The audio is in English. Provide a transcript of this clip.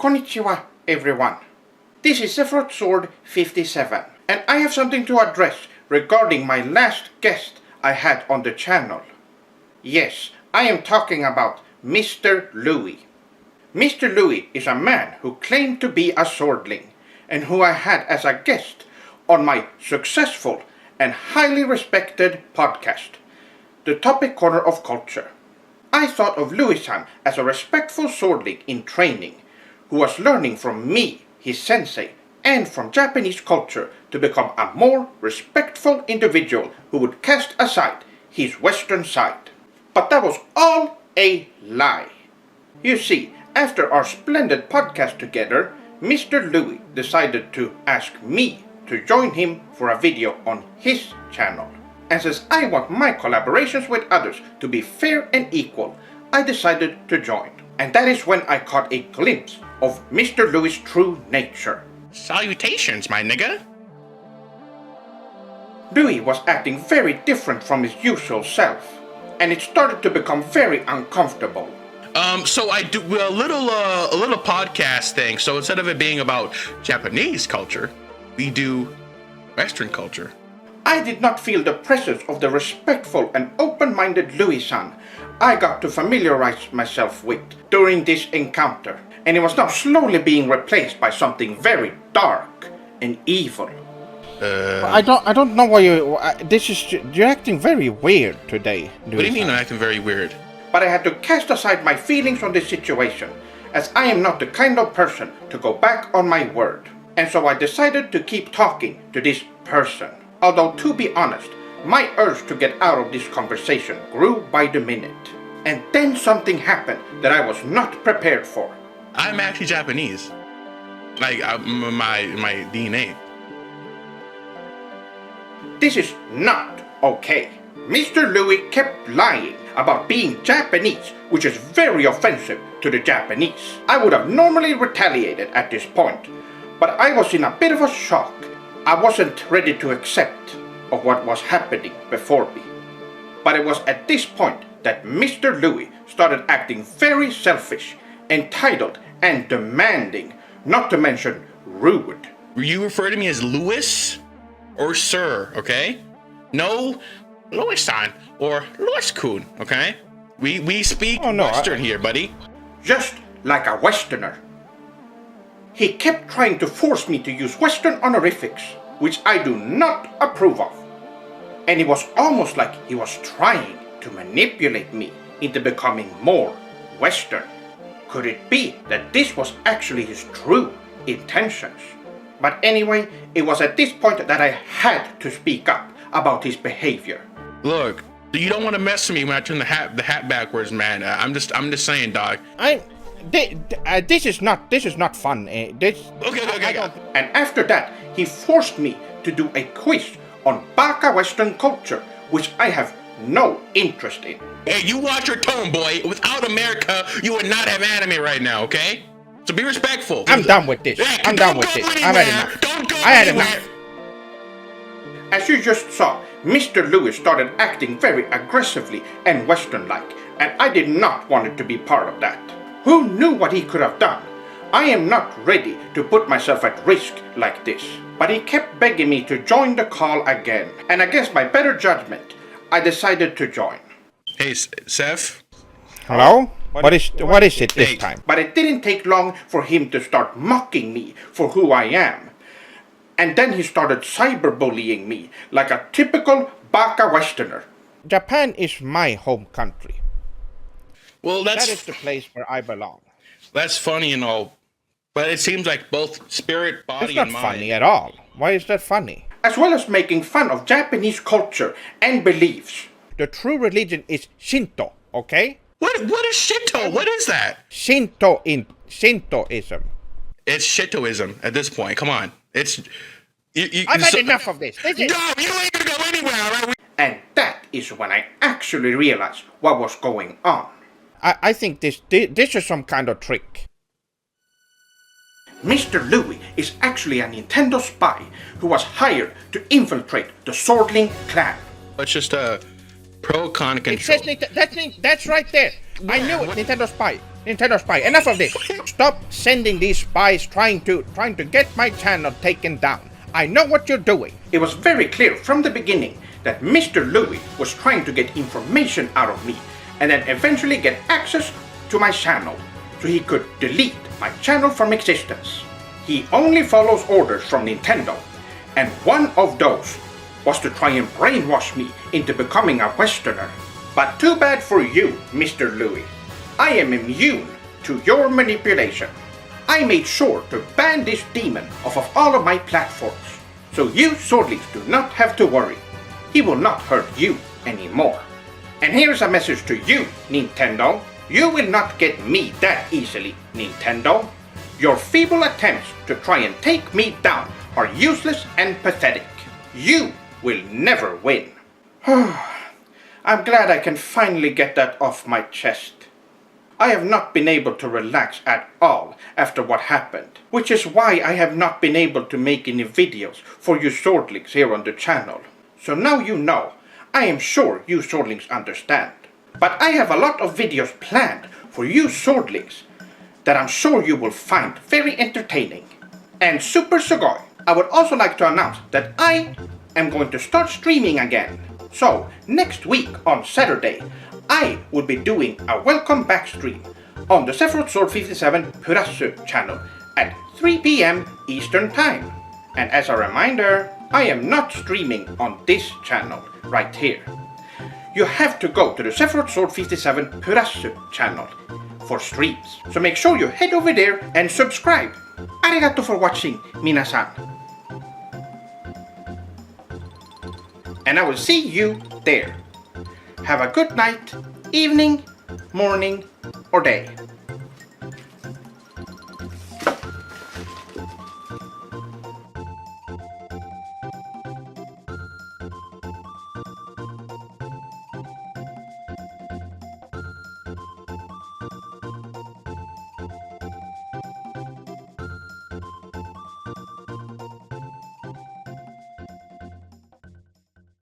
Konnichiwa, everyone. This is Sephiroth Sword 57, and I have something to address regarding my last guest I had on the channel. Yes, I am talking about Mr. Louis. Mr. Louis is a man who claimed to be a swordling, and who I had as a guest on my successful and highly respected podcast, The Topic Corner of Culture. I thought of Louis-san as a respectful swordling in training, who was learning from me, his sensei, and from Japanese culture to become a more respectful individual who would cast aside his Western side. But that was all a lie. You see, after our splendid podcast together, Mr. Louis decided to ask me to join him for a video on his channel. And since I want my collaborations with others to be fair and equal, I decided to join. And that is when I caught a glimpse of Mr. Louis' true nature. Salutations, my nigga. Louis was acting very different from his usual self, and it started to become very uncomfortable. So I do a little podcast thing. So instead of it being about Japanese culture, we do Western culture. I did not feel the presence of the respectful and open-minded Louis-san I got to familiarize myself with during this encounter, and it was now slowly being replaced by something very dark and evil. I don't know why you're acting very weird today. What do you mean I'm acting very weird? But I had to cast aside my feelings on this situation, as I am not the kind of person to go back on my word. And so I decided to keep talking to this person. Although, to be honest, my urge to get out of this conversation grew by the minute. And then something happened that I was not prepared for. I'm actually Japanese. Like, my DNA. This is not okay. Mr. Louis kept lying about being Japanese, which is very offensive to the Japanese. I would have normally retaliated at this point, but I was in a bit of a shock. I wasn't ready to accept of what was happening before me. But it was at this point that Mr. Louis started acting very selfish, entitled, and demanding, not to mention rude. You refer to me as Louis or Sir, okay? No, Louis-san or Louis-kun, okay? We speak Western here, buddy. Just like a Westerner. He kept trying to force me to use Western honorifics, which I do not approve of. And it was almost like he was trying to manipulate me into becoming more Western. Could it be that this was actually his true intentions? But anyway, it was at this point that I had to speak up about his behavior. Look, you don't want to mess with me when I turn the hat backwards, man. I'm just saying, dog. This is not fun. Okay. And after that, he forced me to do a quiz on Baka Western culture, which I have no interest in. Hey, you watch your tone, boy. Without America, you would not have anime right now, okay? So be respectful. I'm done with this. Hey, I'm done with this. I've had enough. I had enough. As you just saw, Mr. Louis started acting very aggressively and Western-like, and I did not want it to be part of that. Who knew what he could have done? I am not ready to put myself at risk like this. But he kept begging me to join the call again, and against my better judgment, I decided to join. Hey, Seth? Hello? What is it this time? But it didn't take long for him to start mocking me for who I am. And then he started cyberbullying me like a typical Baka Westerner. Japan is my home country. Well, That is the place where I belong. That's funny and all, but it seems like both spirit, body, It's not and mind. funny at all. Why is that funny? As well as making fun of Japanese culture and beliefs. The true religion is Shinto, okay? What is Shinto? What is that? Shintoism. It's Shintoism at this point. Come on, it's. I've had enough of this. No, you ain't gonna go anywhere, all right? And that is when I actually realized what was going on. I think this is some kind of trick. Mr. Louis is actually a Nintendo spy who was hired to infiltrate the Swordling clan. It's just a pro-con It control. says that's right there. I knew it, Nintendo Spy. Nintendo Spy, enough of this. Stop sending these spies trying to get my channel taken down. I know what you're doing. It was very clear from the beginning that Mr. Louie was trying to get information out of me and then eventually get access to my channel so he could delete my channel from existence. He only follows orders from Nintendo, and one of those was to try and brainwash me into becoming a Westerner. But too bad for you, Mr. Louie. I am immune to your manipulation. I made sure to ban this demon off of all of my platforms, so you Swordlings do not have to worry. He will not hurt you anymore. And here's a message to you, Nintendo. You will not get me that easily, Nintendo. Your feeble attempts to try and take me down are useless and pathetic. You will never win. I'm glad I can finally get that off my chest. I have not been able to relax at all after what happened, which is why I have not been able to make any videos for you Swordlings here on the channel. So now you know. I am sure you Swordlings understand. But I have a lot of videos planned for you Swordlings that I'm sure you will find very entertaining. And super sugoi, I would also like to announce that I am going to start streaming again. So next week on Saturday, I will be doing a welcome back stream on the Sephiroth Sword 57 Purasu channel at 3 p.m. Eastern Time. And as a reminder, I am not streaming on this channel right here. You have to go to the Sephiroth Sword 57 Purasu channel for streams. So make sure you head over there and subscribe. Arigato for watching, minasan. And I will see you there. Have a good night, evening, morning, or day.